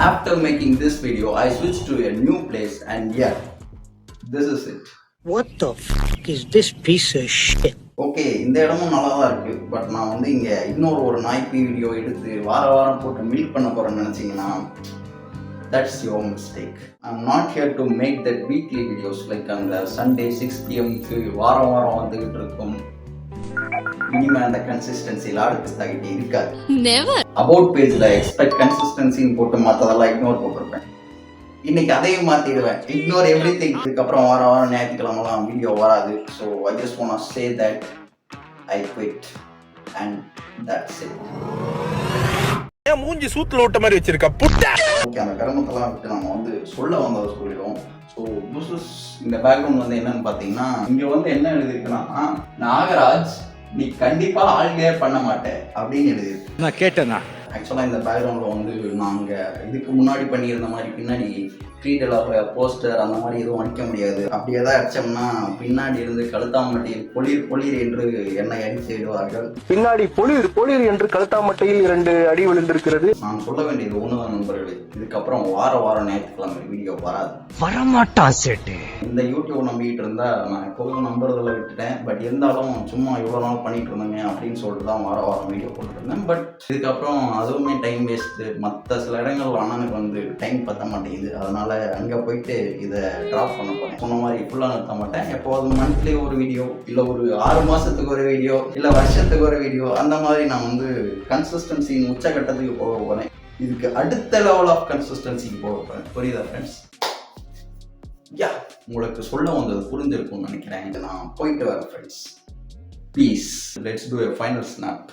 After making this video, I switched to a new place and yeah, this is it. What the fuck is this piece of shit? Okay, இந்த இடமும் நல்லா தான் இருக்குது. But நான் வந்து இங்கே ஒரு நாய்க்கு வீடியோ எடுத்து வாரம் போட்டு மீட் பண்ண போகிறேன்னு நினச்சிங்கன்னா that's your mistake. I'm not here to make that weekly videos like on the Sunday 6 PM வாரம் வந்துகிட்டு இருக்கும். இனிமே அந்த கன்சிஸ்டன்சி லாடுக்கு இருக்காது. Never. அபவுட் பேஜில் எக்ஸ்பெக்ட் கன்சிஸ்டன்சின்னு போட்டு மற்றதெல்லாம் இக்னோர் போட்டிருப்பேன். இன்னைக்கு அதையும் மாற்றிடுவேன். Ignore every thing. இதுக்கப்புறம் வாரம் ஞாயிற்றுக்கிழமெல்லாம் வீடியோ வராது. So I just want to say that I quit and that's it. ஏன் மூஞ்சி சூத்துல விட்ட மாதிரி வச்சிருக்க புட்டா? ஓகே, அந்த கருமத்தெல்லாம் விட்டு நம்ம வந்து சொல்ல வந்ததை சொல்லிடுவோம். ஸோ திஸ் இஸ் இந்த பேக்ரவுண்ட் வந்து என்னன்னு பார்த்தீங்கன்னா, இங்கே வந்து என்ன எழுதிருக்குன்னா, நாகராஜ் நீ கண்டிப்பா ஆல் கிளியர் பண்ண மாட்டேன் அப்படின்னு எழுதியிருக்கு. நான் கேட்டேனா? ஆக்சுவலாக இந்த பேக்ரவுண்டில் வந்து நாங்கள் இதுக்கு முன்னாடி பண்ணியிருந்த மாதிரி பின்னாடி க்ரீடலாக போஸ்டர் அந்த மாதிரி எதுவும் அடிக்க முடியாது. அப்படி எதாவது அடித்தோம்னா பின்னாடி இருந்து கழுத்தாமட்டியில் பொளிர் என்று என்னை அடித்து விடுவார்கள். பின்னாடி பொளிர் என்று கழுத்தாமட்டையில் 2 அடி விழுந்திருக்கிறது. நான் சொல்ல வேண்டியது ஒண்ணுதான் நண்பர்களே, இதுக்கப்புறம் வாரம் ஞாயிற்றுக்கிழமை வீடியோ வராது. வரமாட்டான் சேட்டு. இந்த யூடியூப் நம்பிக்கிட்டு இருந்தா நான் எப்போதும் நம்புறதில் விட்டுட்டேன். பட் இருந்தாலும் சும்மா இவ்வளோ நாள் பண்ணிட்டு இருந்தேங்க அப்படின்னு சொல்லிட்டு தான் வாரம் வீடியோ போட்டுட்டு இருந்தேன். பட் இதுக்கப்புறம் அதுவுமே டைம் வேஸ்ட்டு. மற்ற சில இடங்கள் அண்ணனுக்கு வந்து டைம் பற்ற மாட்டேங்குது. அதனால அங்கே போயிட்டு இதை ட்ராப் பண்ண போகிறேன். சொன்ன மாதிரி ஃபுல்லாக நிறுத்த மாட்டேன். எப்போதும் மந்த்லி ஒரு வீடியோ, இல்லை ஒரு 6 மாதத்துக்கு ஒரு வீடியோ, இல்லை வருஷத்துக்கு ஒரு வீடியோ, அந்த மாதிரி நான் வந்து கன்சிஸ்டன்சியின் உச்சகட்டத்துக்கு போக போகிறேன். இதுக்கு அடுத்த லெவல் ஆஃப் கன்சிஸ்டன்சிக்கு போக போகிறேன். புரியுதா ஃப்ரெண்ட்ஸ்? யா, உங்களுக்கு சொல்ல வந்தது புரிஞ்சிருக்கும்னு நினைக்கிறேன். நான் போயிட்டு வரேன் friends. Please let's do a final snap.